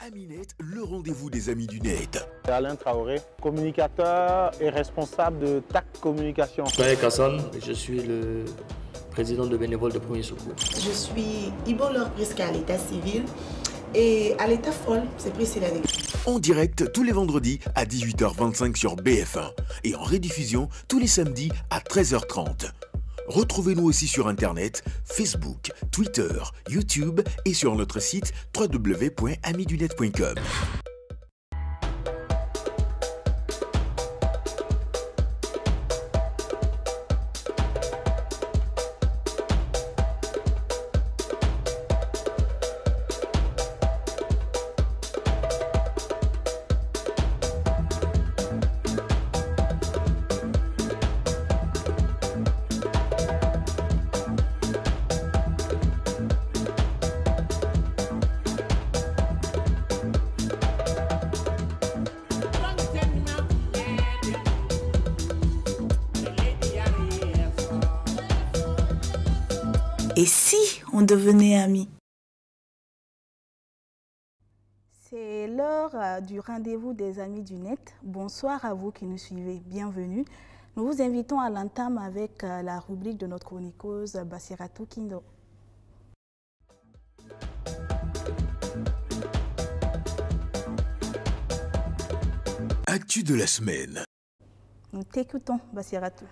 Aminette, le rendez-vous des amis du net. Alain Traoré, communicateur et responsable de TAC Communication. Taïk Hassan, je suis le président de bénévoles de Premier Secours. Je suis Ibolor Prisca à l'état civil et à l'état folle, c'est Priscilla. En direct tous les vendredis à 18h25 sur BF1 et en rediffusion tous les samedis à 13h30. Retrouvez-nous aussi sur Internet, Facebook, Twitter, YouTube et sur notre site www.amidunet.com. Et si on devenait amis? C'est l'heure du rendez-vous des amis du net. Bonsoir à vous qui nous suivez, bienvenue. Nous vous invitons à l'entame avec la rubrique de notre chroniqueuse Basiratou Kindo. Actu de la semaine. Nous t'écoutons, Basiratou.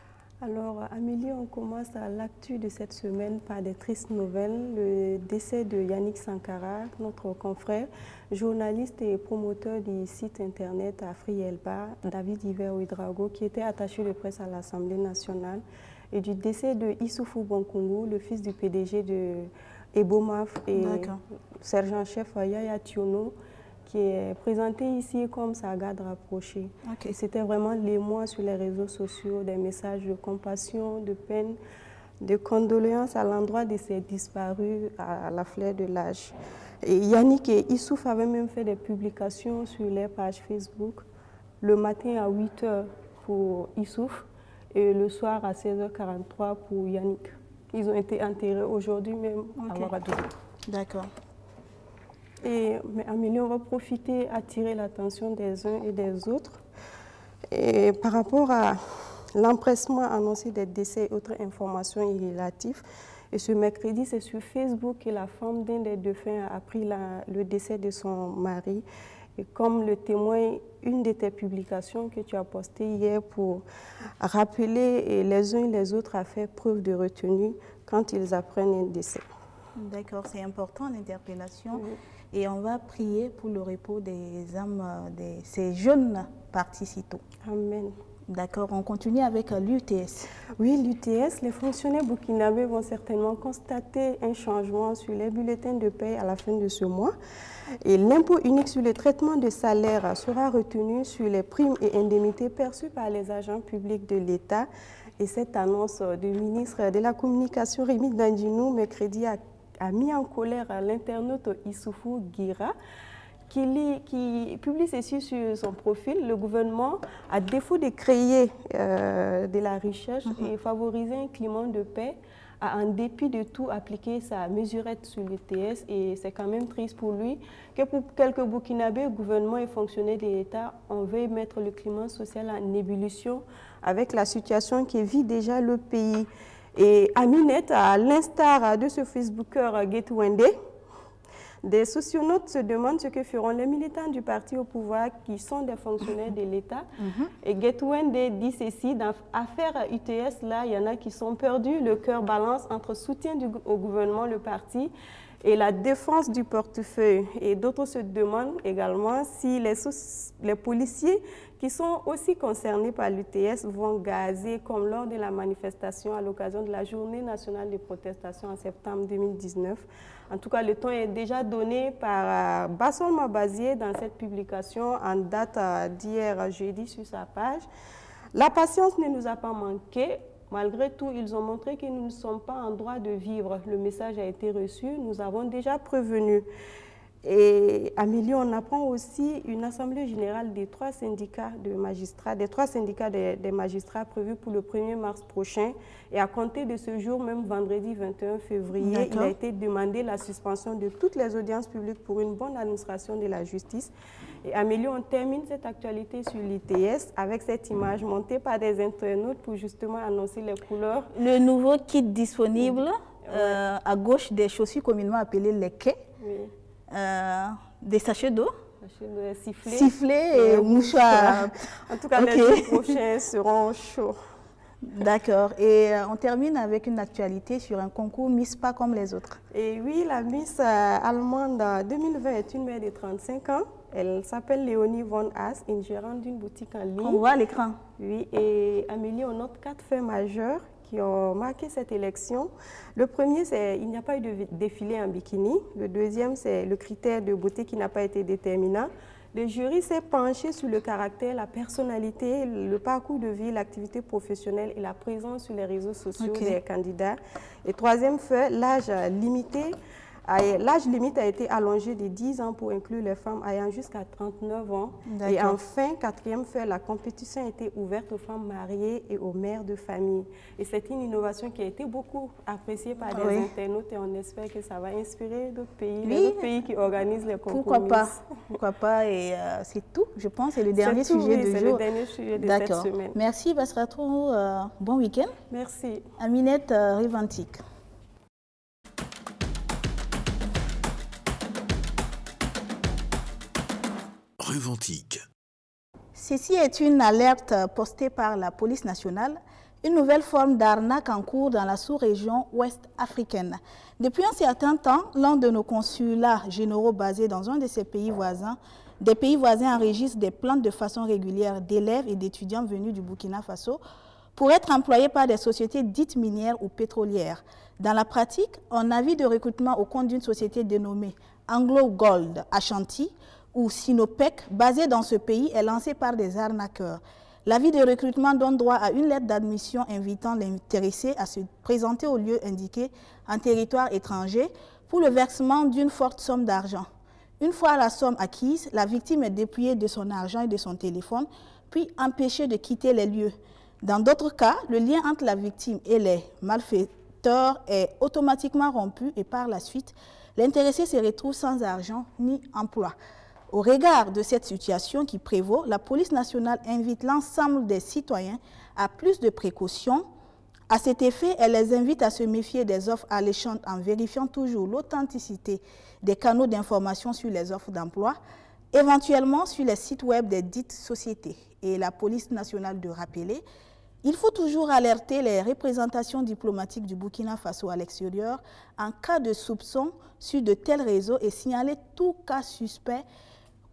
Alors, Amélie, on commence à l'actu de cette semaine par des tristes nouvelles. Le décès de Yannick Sankara, notre confrère, journaliste et promoteur du site internet Afrielba, David Hiver Ouedraogo, qui était attaché de presse à l'Assemblée nationale, et du décès de Issoufou Bonkongo, le fils du PDG de Ebomaf et sergent-chef Yaya Tiono, qui est présenté ici comme sa garde rapprochée. Okay. C'était vraiment l'émoi sur les réseaux sociaux, des messages de compassion, de peine, de condoléances à l'endroit de ces disparus à la fleur de l'âge. Et Yannick et Issouf avaient même fait des publications sur les pages Facebook, le matin à 8h pour Issouf et le soir à 16h43 pour Yannick. Ils ont été enterrés aujourd'hui même à Ouagadougou. D'accord. Mais Amélie, on va profiter à attirer l'attention des uns et des autres. Et par rapport à l'empressement annoncé des décès et autres informations irrélatives, et ce mercredi, c'est sur Facebook que la femme d'un des défunts a appris le décès de son mari. Et comme le témoigne une de tes publications que tu as postées hier pour rappeler les uns et les autres à faire preuve de retenue quand ils apprennent un décès. D'accord, c'est important l'interpellation. Oui. Et on va prier pour le repos des âmes de ces jeunes participants. Amen. D'accord, on continue avec l'UTS. Oui, l'UTS, les fonctionnaires burkinabés vont certainement constater un changement sur les bulletins de paie à la fin de ce mois. Et l'impôt unique sur le traitement de salaire sera retenu sur les primes et indemnités perçues par les agents publics de l'État. Et cette annonce du ministre de la Communication, Rémi Dandinou, mercredi a mis en colère l'internaute Issoufou Guira, qui publie ceci sur son profil. Le gouvernement, à défaut de créer de la recherche et favoriser un climat de paix, a en dépit de tout appliqué sa mesurette sur l'UTS. Et c'est quand même triste pour lui que pour quelques Burkinabés, gouvernement et fonctionnaires de l'État, on veuille mettre le climat social en ébullition avec la situation qui vit déjà le pays. Et Aminette, à l'instar de ce Facebooker Getwende, des socionautes se demandent ce que feront les militants du parti au pouvoir qui sont des fonctionnaires de l'État. Et Getwende dit ceci, dans l'affaire UTS, là, il y en a qui sont perdus, le cœur balance entre soutien au gouvernement, le parti, et la défense du portefeuille. Et d'autres se demandent également si les policiers qui sont aussi concernés par l'UTS vont gazer comme lors de la manifestation à l'occasion de la Journée nationale de protestation en septembre 2019. En tout cas, le ton est déjà donné par Bassol Mabazier dans cette publication en date d'hier jeudi sur sa page. La patience ne nous a pas manqué. Malgré tout, ils ont montré que nous ne sommes pas en droit de vivre. Le message a été reçu, nous avons déjà prévenu. Et à Milieu, on apprend aussi une assemblée générale des 3 syndicats de magistrats, des magistrats prévus pour le 1er mars prochain. Et à compter de ce jour, même vendredi 21 février, il a été demandé la suspension de toutes les audiences publiques pour une bonne administration de la justice. Et à Milieu, on termine cette actualité sur l'ITS avec cette image montée par des internautes pour justement annoncer les couleurs. Le nouveau kit disponible à gauche des chaussures communément appelées les quais. Oui. Des sachets d'eau, sifflets et mouchoirs. En tout cas, les jours prochains seront chauds. D'accord. Et on termine avec une actualité sur un concours Miss Pas comme les autres. Et oui, la Miss allemande 2020 est une mère de 35 ans. Elle s'appelle Léonie von Haas, une gérante d'une boutique en ligne. On voit à l'écran. Oui, et Amélie, on note 4 faits majeurs qui ont marqué cette élection. Le premier, c'est qu'il n'y a pas eu de défilé en bikini. Le deuxième, c'est le critère de beauté qui n'a pas été déterminant. Le jury s'est penché sur le caractère, la personnalité, le parcours de vie, l'activité professionnelle et la présence sur les réseaux sociaux des candidats. Et troisième fait, l'âge limité. L'âge limite a été allongé de 10 ans pour inclure les femmes ayant jusqu'à 39 ans. Et enfin, quatrième fait, la compétition a été ouverte aux femmes mariées et aux mères de famille. Et c'est une innovation qui a été beaucoup appréciée par des internautes et on espère que ça va inspirer d'autres pays, les autres pays qui organisent les concours. Pourquoi pas? Pourquoi pas? Et c'est tout, je pense, c'est le dernier sujet du jour. C'est le dernier sujet de cette semaine. Merci Bassiratou, bon week-end. Merci. Aminette Rivantique. Reventique. Ceci est une alerte postée par la police nationale, une nouvelle forme d'arnaque en cours dans la sous-région ouest africaine. Depuis un certain temps, l'un de nos consulats généraux basés dans un de ces pays voisins, enregistre des plaintes de façon régulière d'élèves et d'étudiants venus du Burkina Faso pour être employés par des sociétés dites minières ou pétrolières. Dans la pratique, un avis de recrutement au compte d'une société dénommée Anglo Gold Ashanti ou Sinopec, basé dans ce pays, est lancé par des arnaqueurs. L'avis de recrutement donne droit à une lettre d'admission invitant l'intéressé à se présenter au lieu indiqué en territoire étranger pour le versement d'une forte somme d'argent. Une fois la somme acquise, la victime est dépouillée de son argent et de son téléphone, puis empêchée de quitter les lieux. Dans d'autres cas, le lien entre la victime et les malfaiteurs est automatiquement rompu et par la suite, l'intéressé se retrouve sans argent ni emploi. Au regard de cette situation qui prévaut, la police nationale invite l'ensemble des citoyens à plus de précautions. À cet effet, elle les invite à se méfier des offres alléchantes en vérifiant toujours l'authenticité des canaux d'information sur les offres d'emploi, éventuellement sur les sites web des dites sociétés. Et la police nationale de rappeler, il faut toujours alerter les représentations diplomatiques du Burkina Faso à l'extérieur en cas de soupçon sur de tels réseaux et signaler tout cas suspect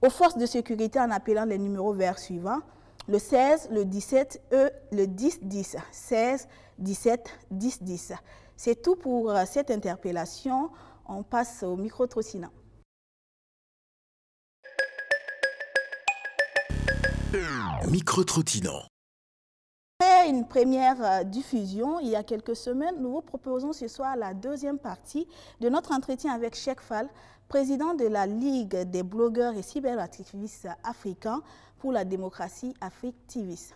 aux forces de sécurité en appelant les numéros verts suivants, le 16, le 17 et le 10-10, 16, 17, 10-10. C'est tout pour cette interpellation. On passe au micro-trottinant. Micro-trottinant. Après une première diffusion, il y a quelques semaines, nous vous proposons ce soir la deuxième partie de notre entretien avec Cheikh Fall, président de la Ligue des blogueurs et cyberactivistes africains pour la démocratie Afrique TIVIS.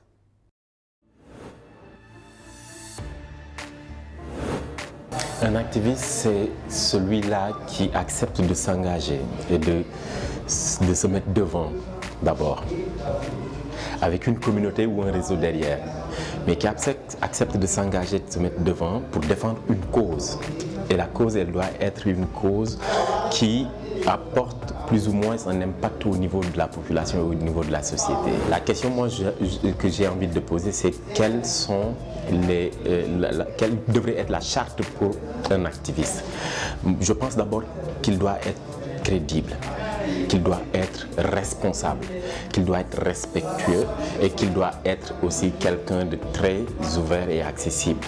Un activiste, c'est celui-là qui accepte de s'engager et de se mettre devant d'abord, avec une communauté ou un réseau derrière, mais qui accepte de s'engager, de se mettre devant pour défendre une cause. Et la cause, elle doit être une cause qui apporte plus ou moins un impact au niveau de la population et au niveau de la société. La question que j'ai envie de poser, c'est quelle devrait être la charte pour un activiste. Je pense d'abord qu'il doit être crédible, qu'il doit être responsable, qu'il doit être respectueux et qu'il doit être aussi quelqu'un de très ouvert et accessible.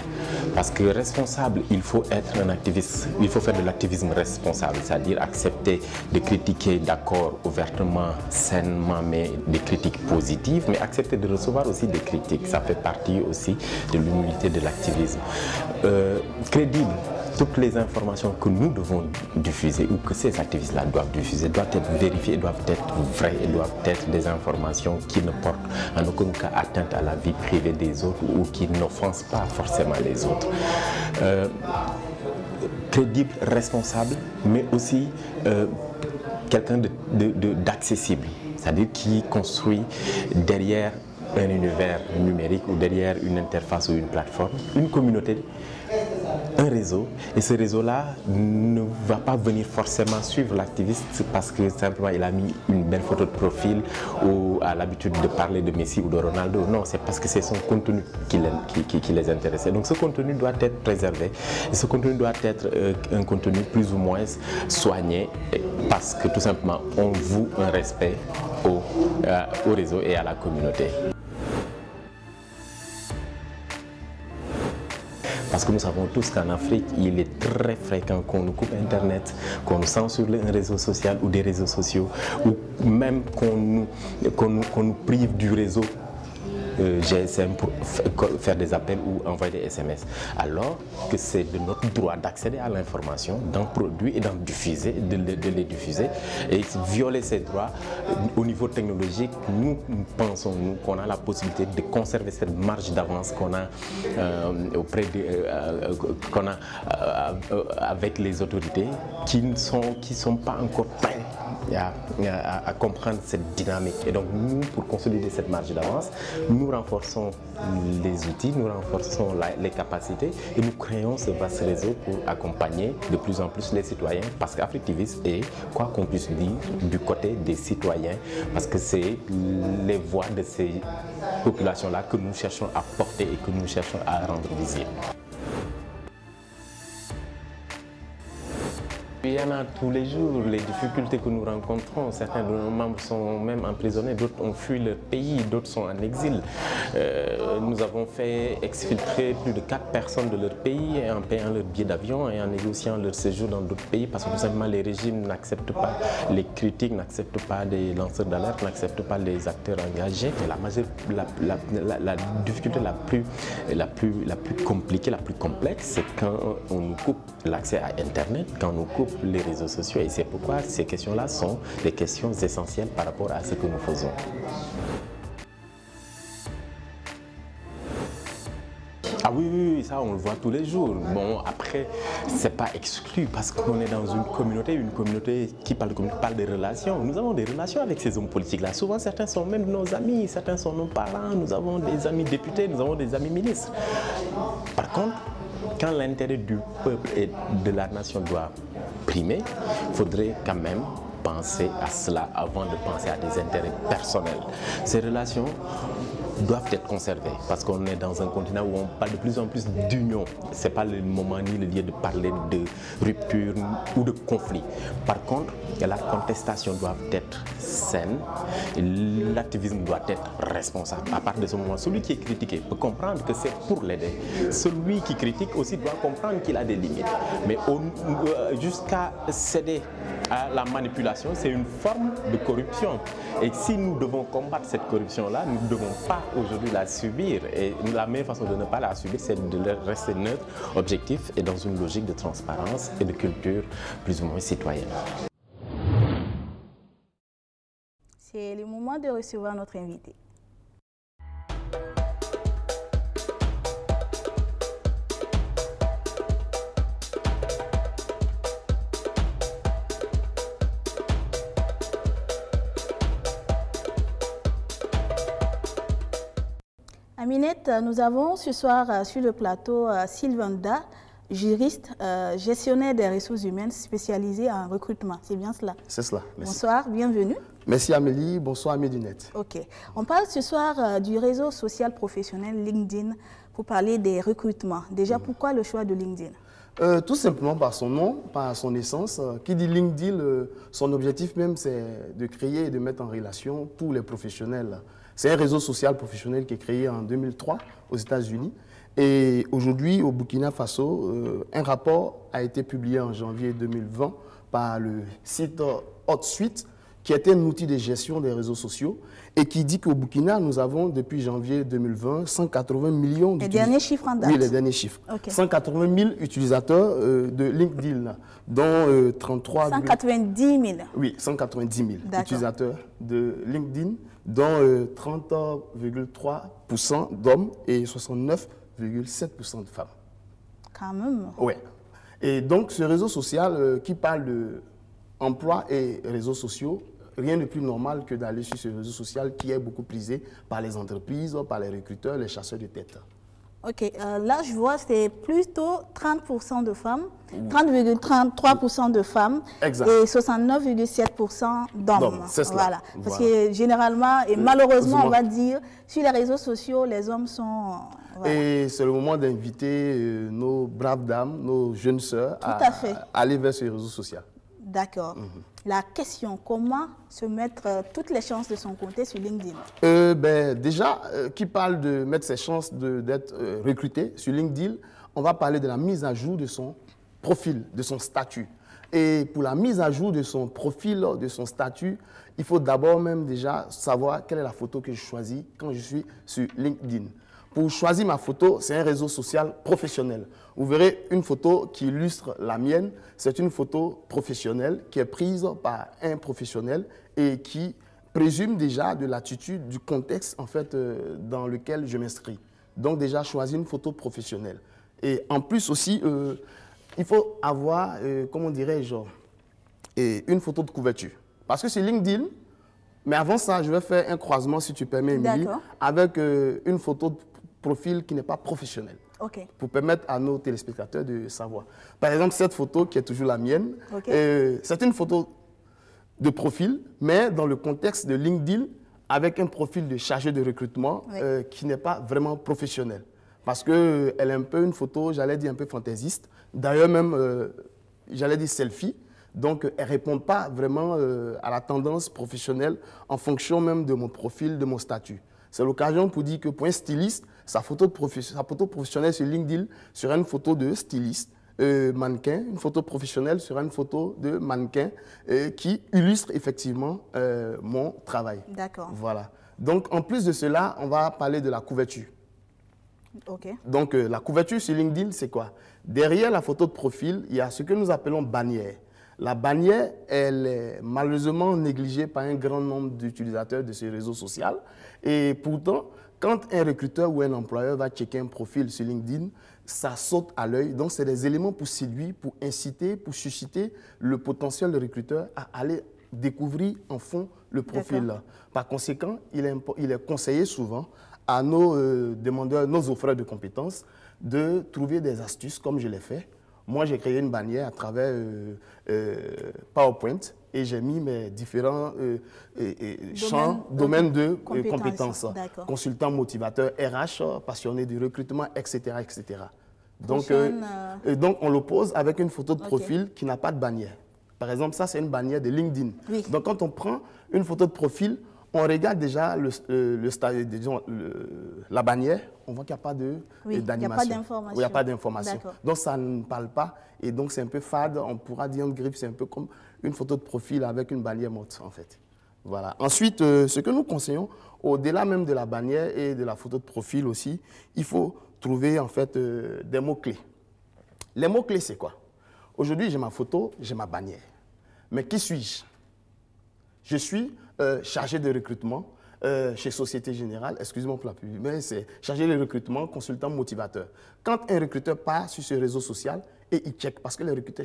Parce que responsable, il faut être un activiste, il faut faire de l'activisme responsable, c'est-à-dire accepter de critiquer, d'accord, ouvertement, sainement, mais des critiques positives, mais accepter de recevoir aussi des critiques. Ça fait partie aussi de l'humilité de l'activisme. Crédible, toutes les informations que nous devons diffuser ou que ces activistes-là doivent diffuser doivent être vérifiées, doivent être vraies et doivent être des informations qui ne portent en aucun cas atteinte à la vie privée des autres ou qui n'offensent pas forcément les autres. Crédible, responsable, mais aussi quelqu'un d'accessible, c'est-à-dire qui construit derrière un univers numérique ou derrière une interface ou une plateforme, une communauté, un réseau, et ce réseau-là ne va pas venir forcément suivre l'activiste parce que simplement il a mis une belle photo de profil ou a l'habitude de parler de Messi ou de Ronaldo. Non, c'est parce que c'est son contenu qui les intéresse. Donc ce contenu doit être préservé et ce contenu doit être un contenu plus ou moins soigné parce que tout simplement on voue un respect au réseau et à la communauté. Parce que nous savons tous qu'en Afrique, il est très fréquent qu'on nous coupe Internet, qu'on nous censure un réseau social ou des réseaux sociaux, ou même qu'on nous prive du réseau GSM pour faire des appels ou envoyer des SMS. Alors que c'est de notre droit d'accéder à l'information, d'en produire et d'en diffuser, de les diffuser. Et violer ces droits au niveau technologique, nous pensons qu'on a la possibilité de conserver cette marge d'avance qu'on a avec les autorités qui ne sont pas encore prêts à comprendre cette dynamique. Et donc nous, pour consolider cette marge d'avance, nous renforçons les outils, nous renforçons les capacités et nous créons ce vaste réseau pour accompagner de plus en plus les citoyens, parce qu'Africtivis est, quoi qu'on puisse dire, du côté des citoyens, parce que c'est les voix de ces populations-là que nous cherchons à porter et que nous cherchons à rendre visibles. Il y en a tous les jours, les difficultés que nous rencontrons. Certains de nos membres sont même emprisonnés, d'autres ont fui leur pays, d'autres sont en exil. Nous avons fait exfiltrer plus de 4 personnes de leur pays en payant leur billet d'avion et en négociant leur séjour dans d'autres pays parce que tout simplement les régimes n'acceptent pas les critiques, n'acceptent pas les lanceurs d'alerte, n'acceptent pas les acteurs engagés. Et la difficulté la plus compliquée, la plus complexe, c'est quand on nous coupe l'accès à Internet, quand on nous coupe les réseaux sociaux, et c'est pourquoi ces questions-là sont des questions essentielles par rapport à ce que nous faisons. Ah oui, ça on le voit tous les jours. Bon, après, c'est pas exclu parce qu'on est dans une communauté qui parle des relations. Nous avons des relations avec ces hommes politiques-là. Souvent, certains sont même nos amis, certains sont nos parents, nous avons des amis députés, nous avons des amis ministres. Par contre, quand l'intérêt du peuple et de la nation doit primer, il faudrait quand même penser à cela avant de penser à des intérêts personnels. Ces relations doivent être conservées parce qu'on est dans un continent où on parle de plus en plus d'union. Ce n'est pas le moment ni le lieu de parler de rupture ou de conflit. Par contre, la contestation doit être saine, l'activisme doit être responsable. À partir de ce moment, celui qui est critiqué peut comprendre que c'est pour l'aider. Celui qui critique aussi doit comprendre qu'il a des limites. Mais jusqu'à céder à la manipulation, c'est une forme de corruption. Et si nous devons combattre cette corruption-là, nous ne devons pas aujourd'hui la subir. Et la meilleure façon de ne pas la subir, c'est de rester neutre, objectif et dans une logique de transparence et de culture plus ou moins citoyenne. C'est le moment de recevoir notre invité. Aminette, nous avons ce soir sur le plateau Sylvain Da, juriste, gestionnaire des ressources humaines spécialisé en recrutement. C'est bien cela? C'est cela. Merci. Bonsoir, bienvenue. Merci Amélie, bonsoir Amélie Dunette. Ok. On parle ce soir du réseau social professionnel LinkedIn pour parler des recrutements. Déjà, pourquoi le choix de LinkedIn? Tout simplement par son nom, par son essence. Qui dit LinkedIn, son objectif même, c'est de créer et de mettre en relation tous les professionnels. C'est un réseau social professionnel qui est créé en 2003 aux États-Unis. Et aujourd'hui, au Burkina Faso, un rapport a été publié en janvier 2020 par le site HotSuite qui était un outil de gestion des réseaux sociaux et qui dit qu'au Burkina, nous avons depuis janvier 2020 180 millions Les derniers chiffres en date. Oui, les derniers chiffres. Okay. 180 000 utilisateurs de LinkedIn, dont 33... 190 000. Oui, 190 000 utilisateurs de LinkedIn, dont 30,3% d'hommes et 69,7% de femmes. Quand même. Oui. Et donc, ce réseau social qui parle d'emploi et réseaux sociaux, rien de plus normal que d'aller sur ce réseau social qui est beaucoup prisé par les entreprises, par les recruteurs, les chasseurs de tête. Ok, là je vois c'est plutôt 30% de femmes, 30,33% de femmes exact. Et 69,7% d'hommes. C'est cela. Voilà. Parce que généralement et malheureusement on va dire, sur les réseaux sociaux, les hommes sont... Voilà. Et c'est le moment d'inviter nos braves dames, nos jeunes sœurs à aller vers ce réseau social. D'accord. La question, comment se mettre toutes les chances de son côté sur LinkedIn? Déjà, qui parle de mettre ses chances d'être recruté sur LinkedIn, on va parler de la mise à jour de son profil, de son statut. Et pour la mise à jour de son profil, de son statut, il faut d'abord même déjà savoir quelle est la photo que je choisis quand je suis sur LinkedIn. Pour choisir ma photo, c'est un réseau social professionnel. Vous verrez une photo qui illustre la mienne. C'est une photo professionnelle qui est prise par un professionnel et qui présume déjà de l'attitude, du contexte en fait, dans lequel je m'inscris. Donc déjà, choisir une photo professionnelle. Et en plus aussi, il faut avoir, comment dirais-je, une photo de couverture. Parce que c'est LinkedIn, mais avant ça, je vais faire un croisement, si tu permets, Émilie, avec une photo de profil qui n'est pas professionnel. Okay. Pour permettre à nos téléspectateurs de savoir. Par exemple, cette photo qui est toujours la mienne, c'est une photo de profil, mais dans le contexte de LinkedIn, avec un profil de chargé de recrutement qui n'est pas vraiment professionnel. Parce qu'elle est un peu une photo, j'allais dire un peu fantaisiste. D'ailleurs même, j'allais dire selfie. Donc, elle ne répond pas vraiment à la tendance professionnelle en fonction même de mon profil, de mon statut. C'est l'occasion pour dire que pour un styliste, sa photo professionnelle sur LinkedIn sera une photo de styliste, mannequin. Une photo professionnelle sera une photo de mannequin qui illustre effectivement mon travail. D'accord. Voilà. Donc, en plus de cela, on va parler de la couverture. Okay. Donc, la couverture sur LinkedIn, c'est quoi? Derrière la photo de profil, il y a ce que nous appelons bannière. La bannière, elle est malheureusement négligée par un grand nombre d'utilisateurs de ce réseau social. Et pourtant, quand un recruteur ou un employeur va checker un profil sur LinkedIn, ça saute à l'œil. Donc, c'est des éléments pour séduire, pour inciter, pour susciter le potentiel de recruteur à aller découvrir en fond le profil. Par conséquent, il est conseillé souvent à nos demandeurs, nos offreurs de compétences, de trouver des astuces comme je l'ai fait. Moi, j'ai créé une bannière à travers PowerPoint et j'ai mis mes différents domaines de compétences. Consultant, motivateur, RH, passionné du recrutement, etc. etc. Donc, donc, on l'oppose avec une photo de profil qui n'a pas de bannière. Par exemple, ça, c'est une bannière de LinkedIn. Oui. Donc, quand on prend une photo de profil, on regarde déjà la bannière, on voit qu'il n'y a pas d'animation. Il n'y a pas d'information. Donc, ça ne parle pas et donc c'est un peu fade. On pourra dire en griffe, c'est un peu comme une photo de profil avec une bannière morte, en fait. Voilà. Ensuite, ce que nous conseillons, au-delà même de la bannière et de la photo de profil aussi, il faut trouver en fait des mots-clés. Les mots-clés, c'est quoi? Aujourd'hui, j'ai ma photo, j'ai ma bannière. Mais qui suis-je? Je suis chargé de recrutement chez Société Générale, excusez-moi pour la pub, mais c'est chargé de recrutement, consultant motivateur. Quand un recruteur part sur ce réseau social et il check, parce que les recruteurs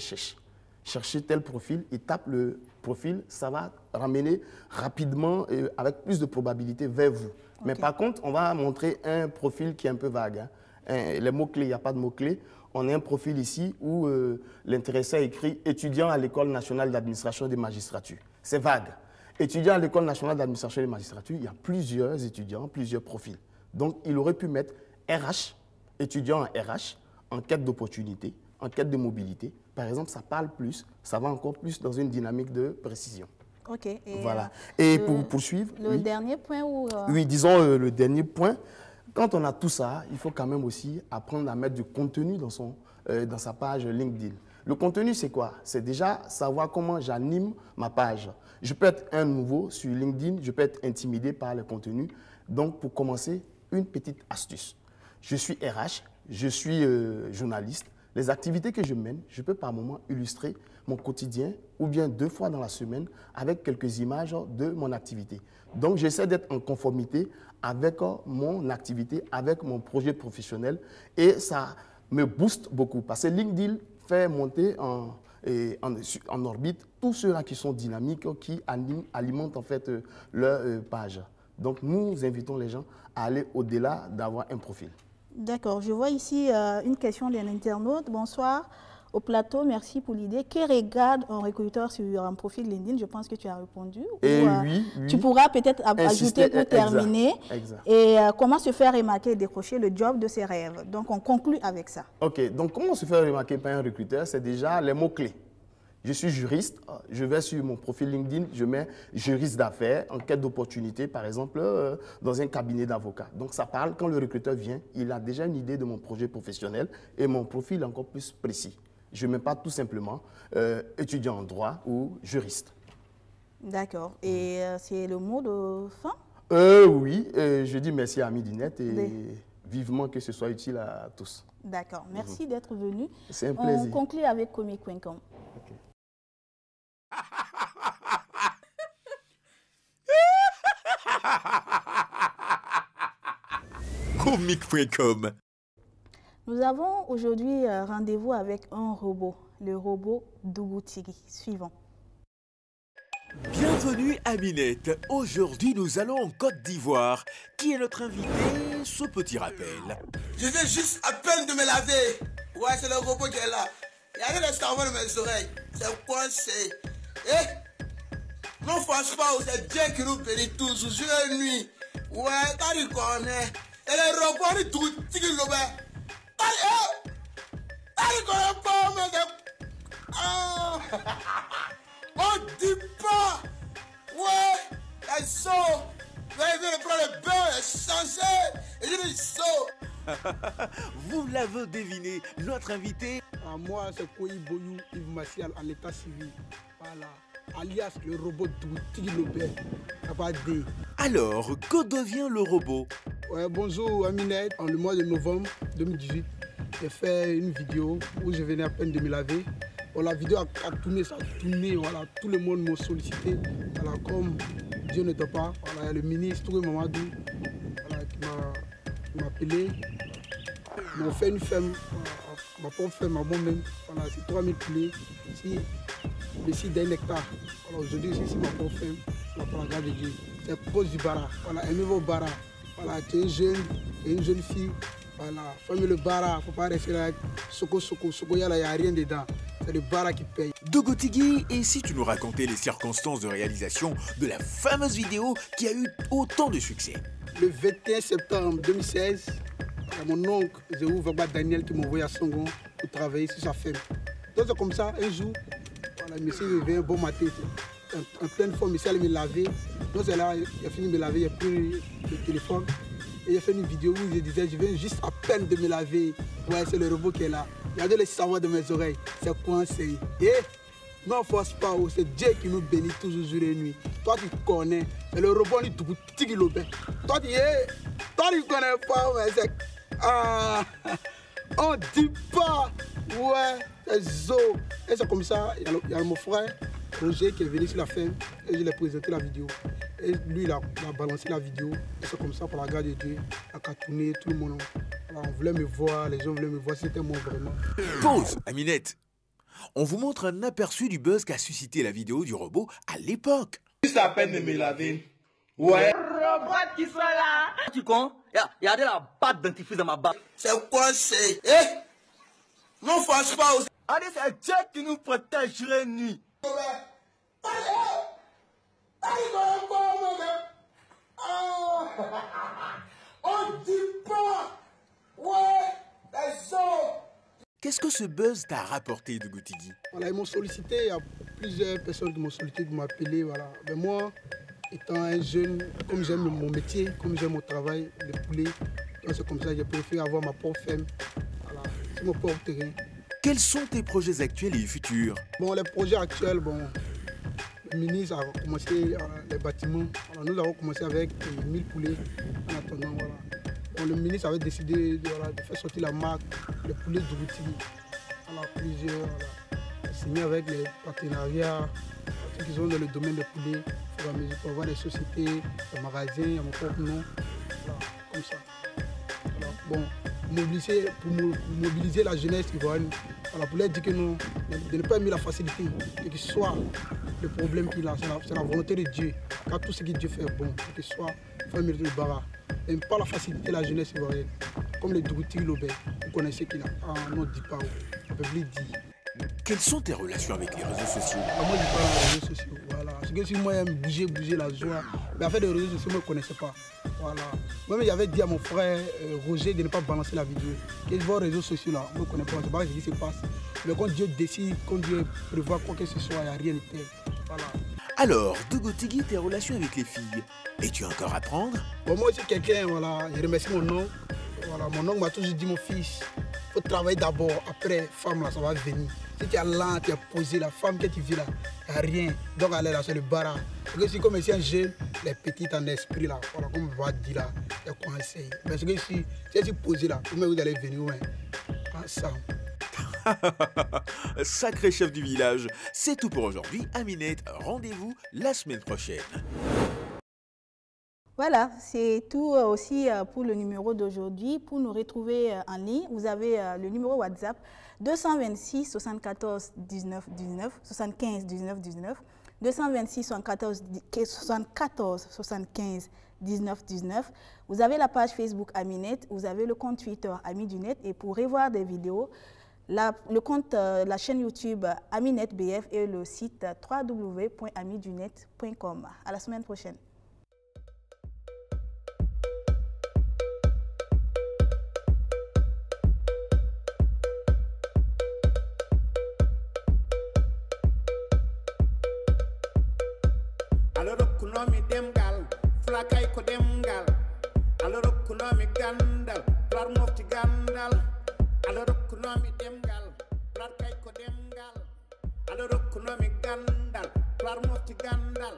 chercher tel profil, il tape le profil, ça va ramener rapidement et avec plus de probabilité vers vous. Mais par contre, on va montrer un profil qui est un peu vague. Les mots-clés, il n'y a pas de mots-clés. On a un profil ici où l'intéressé a écrit « étudiant à l'École nationale d'administration des magistratures ». C'est vague. Étudiant à l'École nationale d'administration des magistratures, il y a plusieurs étudiants, plusieurs profils. Donc, il aurait pu mettre RH, étudiant en RH, en quête d'opportunité, en quête de mobilité. Par exemple, ça parle plus, ça va encore plus dans une dynamique de précision. OK. Et voilà. Et pour poursuivre... Le dernier point où... Oui, disons le dernier point. Quand on a tout ça, il faut quand même aussi apprendre à mettre du contenu dans sa page LinkedIn. Le contenu, c'est quoi? C'est déjà savoir comment j'anime ma page. Je peux être un nouveau sur LinkedIn, je peux être intimidé par le contenu. Donc, pour commencer, une petite astuce. Je suis RH, je suis journaliste. Les activités que je mène, je peux par moment illustrer mon quotidien ou bien 2 fois dans la semaine avec quelques images de mon activité. Donc, j'essaie d'être en conformité avec mon activité, avec mon projet professionnel et ça me booste beaucoup parce que LinkedIn fait monter en orbite tous ceux-là qui sont dynamiques, qui alimentent en fait leur page. Donc, nous invitons les gens à aller au-delà d'avoir un profil. D'accord. Je vois ici une question d'un internaute. Bonsoir au plateau, merci pour l'idée. Que regarde un recruteur sur un profil LinkedIn? Je pense que tu as répondu. Oui. Tu pourras peut-être ajouter pour terminer. Exact. Et comment se faire remarquer et décrocher le job de ses rêves? Donc, on conclut avec ça. OK. Donc, comment se faire remarquer par un recruteur? C'est déjà les mots-clés. Je suis juriste, je vais sur mon profil LinkedIn, je mets juriste d'affaires, en quête d'opportunité, par exemple, dans un cabinet d'avocats. Donc ça parle, quand le recruteur vient, il a déjà une idée de mon projet professionnel et mon profil est encore plus précis. Je ne mets pas tout simplement étudiant en droit ou juriste. D'accord. Et c'est le mot de fin? Oui, je dis merci à Midinette et vivement que ce soit utile à tous. D'accord. Merci d'être venu. C'est un plaisir. On conclut avec comic.com. Okay. Comic.com. Nous avons aujourd'hui rendez-vous avec un robot, le robot Dougotigi. Suivant. Bienvenue à Minette. Aujourd'hui, nous allons en Côte d'Ivoire. Qui est notre invité? Ce petit rappel. Je viens juste à peine de me laver. Ouais, c'est le robot qui est là. Il y a rien de savon dans mes oreilles. C'est quoi c'est? Non, franchement, c'est Dieu qui nous bénit tous, jour et nuit. Ouais, t'as dit qu'on est. Et les robots, on est tout, tu dis l'obé. T'as dit qu'on est pas, mais c'est. On dit pas. Ouais, les sauts. Vous allez venir prendre le beurre, les changer. Et je dis saut. Vous l'avez deviné, notre invité. Moi, c'est Koyi Boyou, Yves Martial, en état civil. Voilà. Alias le robot Dougotigi Lobé. Alors, que devient le robot? Ouais, bonjour Aminette. En le mois de novembre 2018, j'ai fait une vidéo où je venais à peine de me laver. Bon, la vidéo a tourné, ça a tourné. Voilà. Tout le monde m'a sollicité. Voilà, comme Dieu ne dort pas. Voilà, le ministre Touré Mamadou voilà, qui m'a appelé. Ils m'ont fait une ferme. Ma propre ferme à moi-même. Voilà, c'est 3000 poulets. Ici, le site d'un hectare. Voilà, aujourd'hui, c'est ma propre ferme. Voilà, pour la grâce de Dieu. C'est cause du bara. Voilà, aimez vos bara. Voilà, tu es jeune, tu es une jeune fille. Voilà, fermez le bara. Il ne faut pas rester là. Soko, il n'y a rien dedans. C'est le bara qui paye. Dougotigi, et si tu nous racontais les circonstances de réalisation de la fameuse vidéo qui a eu autant de succès? Le 21 septembre 2016, mon oncle Zéhou Vagba Daniel qui m'a envoyé à Songon pour travailler sur sa ferme. Donc c'est comme ça, un jour, voilà, monsieur revient, bon matin, en pleine forme, monsieur allait me laver. Donc c'est là, il a fini de me laver, il a pris le téléphone et il a fait une vidéo où je disais, je viens juste à peine de me laver. Ouais, c'est le robot qui est là. Regardez le savon de mes oreilles, c'est coincé. Et non, force pas, c'est Dieu qui nous bénit toujours jour et nuit. Toi tu connais, c'est le robot du Dougotigi Lobé. Toi tu connais pas, mais c'est... Ah, on dit pas, ouais, c'est zo. Et c'est comme ça, il y a mon frère Roger qui est venu sur la ferme et je lui ai présenté la vidéo. Et lui, il a balancé la vidéo. Et c'est comme ça, pour la grâce de Dieu, il a cartonné, tout le monde. Alors, on voulait me voir, les gens voulaient me voir, c'était moi vraiment. Pause, Aminette. On vous montre un aperçu du buzz qu'a suscité la vidéo du robot à l'époque. Juste à peine de me laver. Ouais. Robot qui soit là. Tu con? Il y a de la pâte dentifrice dans ma barbe. C'est quoi c'est? Non, franchement. Allez, c'est Dieu qui nous protège jour et nuit. On dit pas. Ouais, les autres. Qu'est-ce que ce buzz t'a rapporté, Dougotigi? Voilà, ils m'ont sollicité, il y a plusieurs personnes qui m'ont sollicité, qui m'ont appelé, voilà. Mais moi, étant un jeune, comme j'aime mon métier, comme j'aime mon travail, les poulets, c'est comme ça que j'ai préféré avoir ma propre ferme, voilà, sur mon propre terrain. Quels sont tes projets actuels et futurs? Bon, les projets actuels, bon, le ministre a commencé les bâtiments. Alors, nous avons commencé avec 1000 poulets en attendant. Voilà. Bon, le ministre avait décidé de faire sortir la marque, les poulets d'Ourouti. Alors, plusieurs, signé avec les partenariats, ceux qui sont dans le domaine des poulets, pour avoir des sociétés, des magasins, à mon propre nom, voilà, comme ça. Alors, bon, pour mobiliser la jeunesse ivoirienne, voilà, pour leur dire que non, de ne pas aimer la facilité, que ce soit le problème qu'il a, c'est la volonté de Dieu, car tout ce que Dieu fait est bon, que ce soit faire mériter le bara. Et pas la facilité la jeunesse ivoirienne, comme les Dougouti Lobé, vous connaissez qu'il a un nom dit pas, on peut plus dire. Quelles sont tes relations avec les réseaux sociaux? Moi, je parle des réseaux sociaux. Voilà. Parce que si moi, j'aime bouger la joie. Mais en fait, les réseaux sociaux, moi, je ne connaissais pas. Voilà. Moi-même, j'avais dit à mon frère Roger de ne pas balancer la vidéo. Et je vois les réseaux sociaux là, moi, je ne connais pas. C'est pas ce qui se passe. Mais quand Dieu décide, quand Dieu prévoit quoi que ce soit, il n'y a rien de tel. Voilà. Alors, Dogo Tigui, tes relations avec les filles, es-tu encore à prendre? Bon, moi, c'est quelqu'un, voilà, je remercie mon oncle. Voilà, mon oncle m'a toujours dit, mon fils, il faut travailler d'abord, après, femme, là, ça va venir. Si tu es lent, tu es posé, la femme que tu vis là, il n'y a rien. Donc, elle est là, c'est le bara. Parce que si, comme ici, un jeune, les petites en esprit là, voilà, comme on va dire là, il y a conseil. Mais parce que si tu es posé là, vous allez venir, ouais, ensemble. Sacré chef du village. C'est tout pour aujourd'hui. Aminette, rendez-vous la semaine prochaine. Voilà, c'est tout aussi pour le numéro d'aujourd'hui. Pour nous retrouver en ligne, vous avez le numéro WhatsApp 226 74 19 19 75 19 19 226 74 75 19 19. Vous avez la page Facebook Aminette, vous avez le compte Twitter Ami du Net, et pour revoir des vidéos, le compte, la chaîne YouTube Aminette BF et le site www.amidunet.com. À la semaine prochaine. Kunomi demgal, flakay ko demgal. Aloro kunomi gandal, plar mofti gandal. Aloro kunomi demgal, plar kay ko demgal. Aloro kunomi gandal, plar mofti gandal.